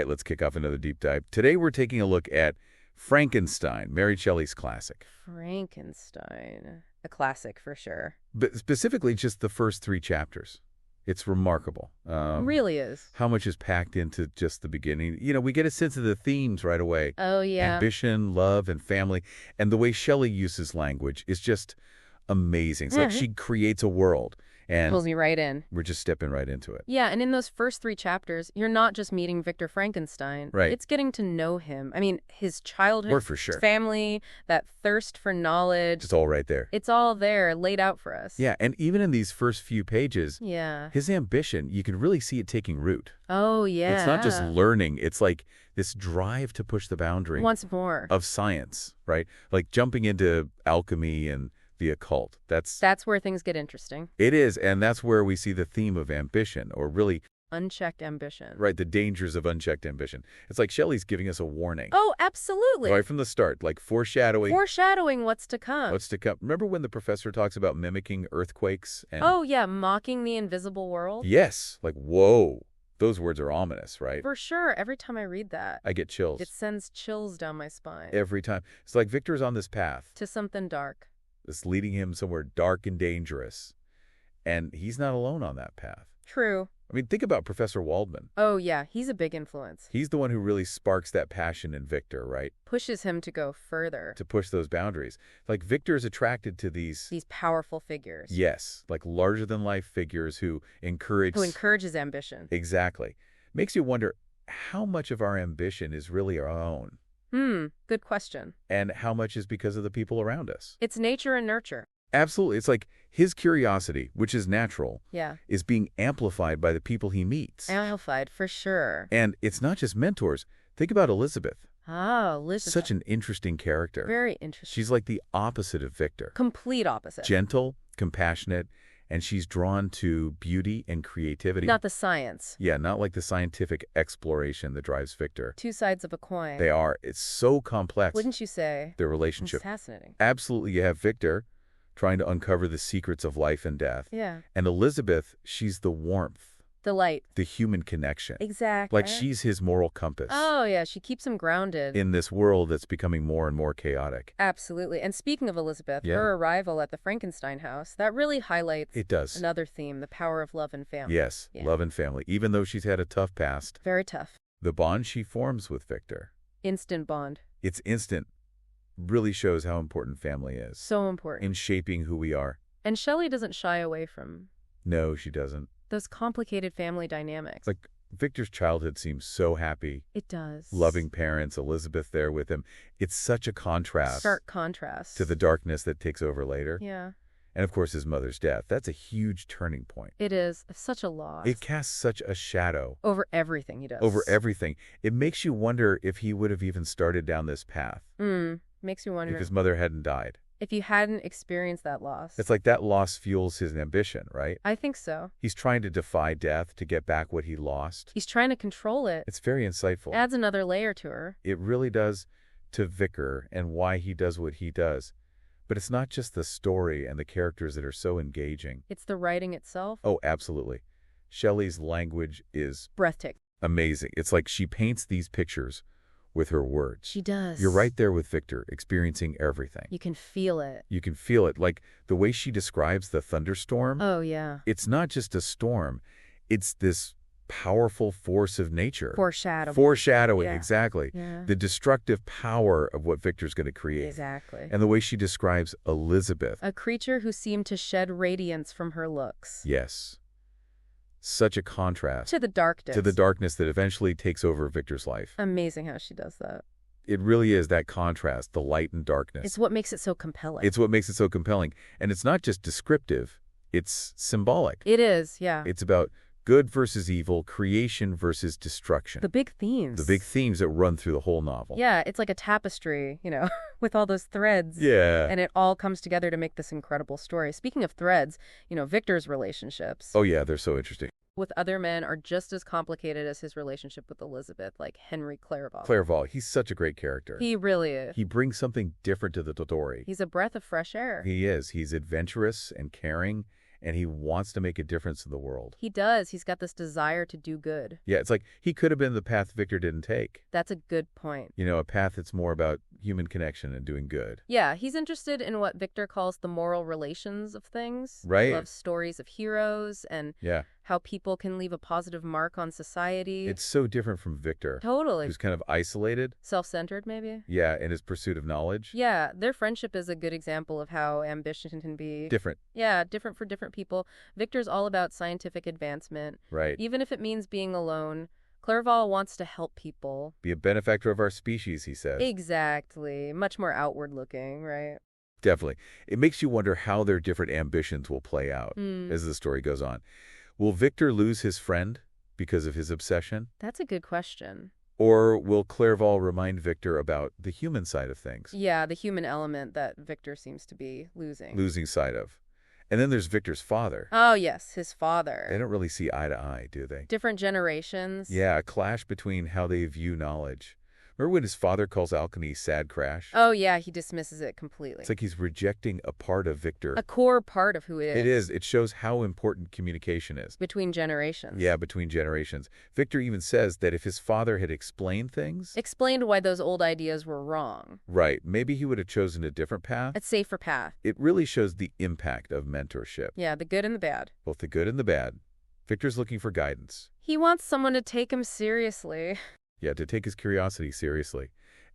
right, let's kick off another deep dive. Today we're taking a look at Frankenstein, Mary Shelley's classic. Frankenstein. A classic for sure. But specifically just the first 3 chapters. It's remarkable. Really is. How much is packed into just the beginning. You know, we get a sense of the themes right away. Oh, yeah. Ambition, love, and family. And the way Shelley uses language is just amazing. It's like she creates a world. And pulls me right in. We're just stepping right into it. Yeah, and in those first 3 chapters, you're not just meeting Victor Frankenstein. Right. It's getting to know him. I mean, his childhood, Word for sure. his family, that thirst for knowledge. It's all right there. It's all there, laid out for us. Yeah, and even in these first few pages, yeah, his ambition, you can really see it taking root. Oh, yeah. It's not just learning. It's like this drive to push the boundary. Once more. Of science, right? Like jumping into alchemy and the occult. That's where things get interesting. It is, and that's where we see the theme of ambition, or really unchecked ambition. Right, the dangers of unchecked ambition. It's like Shelley's giving us a warning. Oh, absolutely. Right from the start, like foreshadowing. Foreshadowing what's to come. What's to come. Remember when the professor talks about mimicking earthquakes? And oh, yeah, mocking the invisible world? Yes, like, whoa. Those words are ominous, right? For sure. Every time I read that, I get chills. It sends chills down my spine. Every time. It's like Victor's on this path. To something dark. It's leading him somewhere dark and dangerous. And he's not alone on that path. True. I mean, think about Professor Waldman. Oh, yeah. He's a big influence. He's the one who really sparks that passion in Victor, right? Pushes him to go further. To push those boundaries. Like, Victor is attracted to these powerful figures. Yes. Like larger-than-life figures who encourage... Who encourages ambition. Exactly. Makes you wonder how much of our ambition is really our own. Good question. And how much is because of the people around us? It's nature and nurture. Absolutely. It's like his curiosity, which is natural, yeah, is being amplified by the people he meets. Amplified, for sure. And it's not just mentors. Think about Elizabeth. Oh, Elizabeth. Such an interesting character. Very interesting. She's like the opposite of Victor. Complete opposite. Gentle, compassionate, and she's drawn to beauty and creativity. Not the science. Yeah, not like the scientific exploration that drives Victor. 2 sides of a coin. They are. It's so complex. Wouldn't you say? Their relationship. It's fascinating. Absolutely. You have Victor trying to uncover the secrets of life and death. Yeah. And Elizabeth, she's the warmth. The light. The human connection. Exactly. Like she's his moral compass. Oh, yeah. She keeps him grounded. In this world that's becoming more and more chaotic. Absolutely. And speaking of Elizabeth, her arrival at the Frankenstein house, that really highlights another theme, the power of love and family. Yes, love and family. Even though she's had a tough past. Very tough. The bond she forms with Victor. Instant bond. It's instant. Really shows how important family is. So important. In shaping who we are. And Shelley doesn't shy away from... No, she doesn't. Those complicated family dynamics. Like, Victor's childhood seems so happy. It does. Loving parents, Elizabeth there with him. It's such a contrast. Stark contrast. To the darkness that takes over later. Yeah. And of course his mother's death. That's a huge turning point. It is. Such a loss. It casts such a shadow. Over everything he does. Over everything. It makes you wonder if he would have even started down this path. Makes you wonder. If his mother hadn't died. If you hadn't experienced that loss. It's like that loss fuels his ambition, right? I think so. He's trying to defy death to get back what he lost. He's trying to control it. It's very insightful. Adds another layer to her. It really does, to Vicar and why he does what he does. But it's not just the story and the characters that are so engaging. It's the writing itself. Oh, absolutely. Shelley's language is... breathtaking. Amazing. It's like she paints these pictures with her words. She does. You're right there with Victor, experiencing everything. You can feel it. You can feel it. Like the way she describes the thunderstorm. Oh, yeah. It's not just a storm. It's this powerful force of nature. Foreshadowing, exactly. Yeah. The destructive power of what Victor's going to create. Exactly. And the way she describes Elizabeth. A creature who seemed to shed radiance from her looks. Yes. Such a contrast. To the darkness. To the darkness that eventually takes over Victor's life. Amazing how she does that. It really is that contrast, the light and darkness. It's what makes it so compelling. It's what makes it so compelling. And it's not just descriptive, it's symbolic. It is, yeah. It's about good versus evil, creation versus destruction. The big themes. The big themes that run through the whole novel. Yeah, it's like a tapestry, with all those threads. Yeah. And it all comes together to make this incredible story. Speaking of threads, Victor's relationships. Oh, yeah, they're so interesting. With other men are just as complicated as his relationship with Elizabeth, like Henry Clerval. Clerval, he's such a great character. He really is. He brings something different to the story. He's a breath of fresh air. He is. He's adventurous and caring, and he wants to make a difference in the world. He does. He's got this desire to do good. Yeah, it's like he could have been the path Victor didn't take. That's a good point. You know, a path that's more about human connection and doing good. Yeah, he's interested in what Victor calls the moral relations of things. Right. He loves stories of heroes and how people can leave a positive mark on society. It's so different from Victor. Totally. Who's kind of isolated. Self-centered, maybe? Yeah, in his pursuit of knowledge. Yeah, their friendship is a good example of how ambition can be... different. Yeah, different for different people. Victor's all about scientific advancement. Right. Even if it means being alone. Clerval wants to help people. Be a benefactor of our species, he says. Exactly. Much more outward-looking, right? Definitely. It makes you wonder how their different ambitions will play out as the story goes on. Will Victor lose his friend because of his obsession? That's a good question. Or will Clerval remind Victor about the human side of things? Yeah, the human element that Victor seems to be losing. Losing sight of. And then there's Victor's father. Oh, yes, his father. They don't really see eye to eye, do they? Different generations. Yeah, a clash between how they view knowledge. Remember when his father calls alchemy sad crash? Oh, yeah, he dismisses it completely. It's like he's rejecting a part of Victor. A core part of who it is. It is. It shows how important communication is. Between generations. Yeah, between generations. Victor even says that if his father had explained things... explained why those old ideas were wrong. Right. Maybe he would have chosen a different path. A safer path. It really shows the impact of mentorship. Yeah, the good and the bad. Both the good and the bad. Victor's looking for guidance. He wants someone to take him seriously. Yeah, to take his curiosity seriously.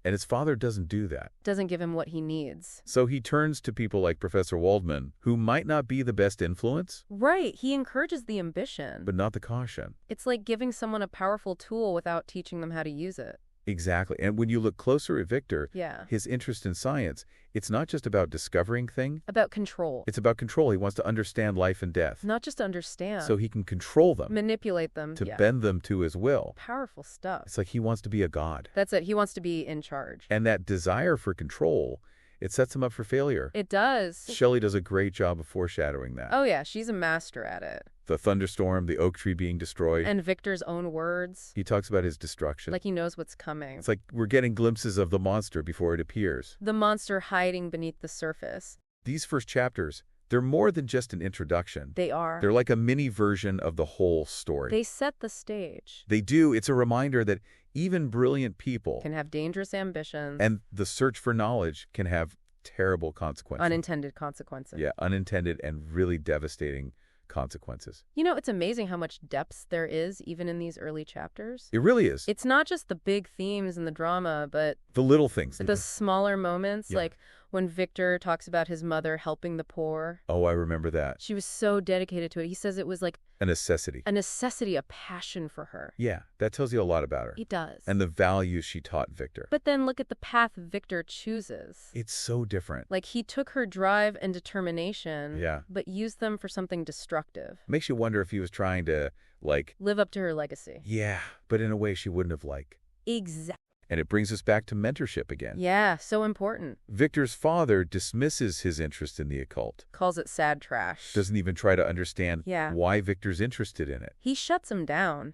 And his father doesn't do that. Doesn't give him what he needs. So he turns to people like Professor Waldman, who might not be the best influence. Right. He encourages the ambition. But not the caution. It's like giving someone a powerful tool without teaching them how to use it. Exactly. And when you look closer at Victor, yeah, his interest in science, it's not just about discovering things. About control. It's about control. He wants to understand life and death. Not just understand. So he can control them. Manipulate them. To bend them to his will. Powerful stuff. It's like he wants to be a god. That's it. He wants to be in charge. And that desire for control, it sets him up for failure. It does. Shelley does a great job of foreshadowing that. Oh, yeah. She's a master at it. The thunderstorm, the oak tree being destroyed. And Victor's own words. He talks about his destruction. Like he knows what's coming. It's like we're getting glimpses of the monster before it appears. The monster hiding beneath the surface. These first chapters, they're more than just an introduction. They are. They're like a mini version of the whole story. They set the stage. They do. It's a reminder that even brilliant people can have dangerous ambitions. And the search for knowledge can have terrible consequences. Unintended consequences. Yeah, unintended and really devastating consequences. You know, it's amazing how much depth there is even in these early chapters. It really is. It's not just the big themes and the drama, but the little things. The smaller moments, like when Victor talks about his mother helping the poor. Oh, I remember that. She was so dedicated to it. He says it was like a necessity. A necessity, a passion for her. Yeah, that tells you a lot about her. It does. And the values she taught Victor. But then look at the path Victor chooses. It's so different. Like he took her drive and determination, but used them for something destructive. Makes you wonder if he was trying to, like... live up to her legacy. Yeah, but in a way she wouldn't have liked. Exactly. And it brings us back to mentorship again. Yeah, so important. Victor's father dismisses his interest in the occult. Calls it sad trash. Doesn't even try to understand why Victor's interested in it. He shuts him down.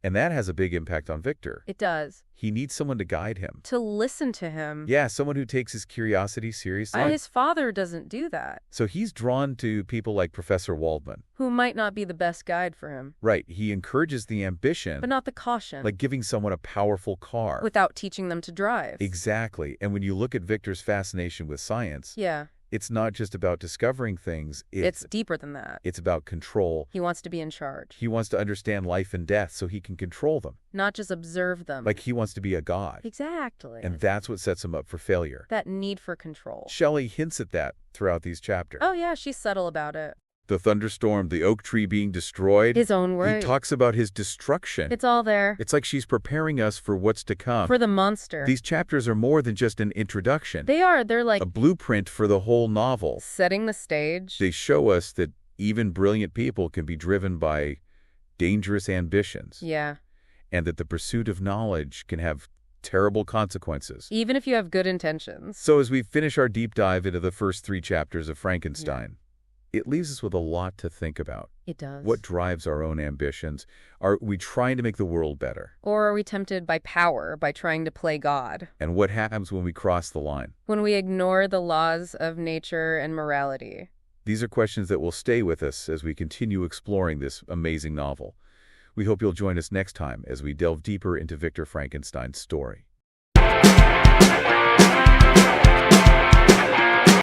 And that has a big impact on Victor. It does. He needs someone to guide him. To listen to him. Yeah, someone who takes his curiosity seriously. His father doesn't do that. So he's drawn to people like Professor Waldman. Who might not be the best guide for him. Right. He encourages the ambition. But not the caution. Like giving someone a powerful car. Without teaching them to drive. Exactly. And when you look at Victor's fascination with science... it's not just about discovering things. It's deeper than that. It's about control. He wants to be in charge. He wants to understand life and death so he can control them. Not just observe them. Like he wants to be a god. Exactly. And that's what sets him up for failure. That need for control. Shelley hints at that throughout these chapters. Oh yeah, she's subtle about it. The thunderstorm, the oak tree being destroyed. His own words. He talks about his destruction. It's all there. It's like she's preparing us for what's to come. For the monster. These chapters are more than just an introduction. They are. They're like... a blueprint for the whole novel. Setting the stage. They show us that even brilliant people can be driven by dangerous ambitions. Yeah. And that the pursuit of knowledge can have terrible consequences. Even if you have good intentions. So as we finish our deep dive into the first 3 chapters of Frankenstein, it leaves us with a lot to think about. It does. What drives our own ambitions? Are we trying to make the world better? Or are we tempted by power, by trying to play God? And what happens when we cross the line? When we ignore the laws of nature and morality. These are questions that will stay with us as we continue exploring this amazing novel. We hope you'll join us next time as we delve deeper into Victor Frankenstein's story.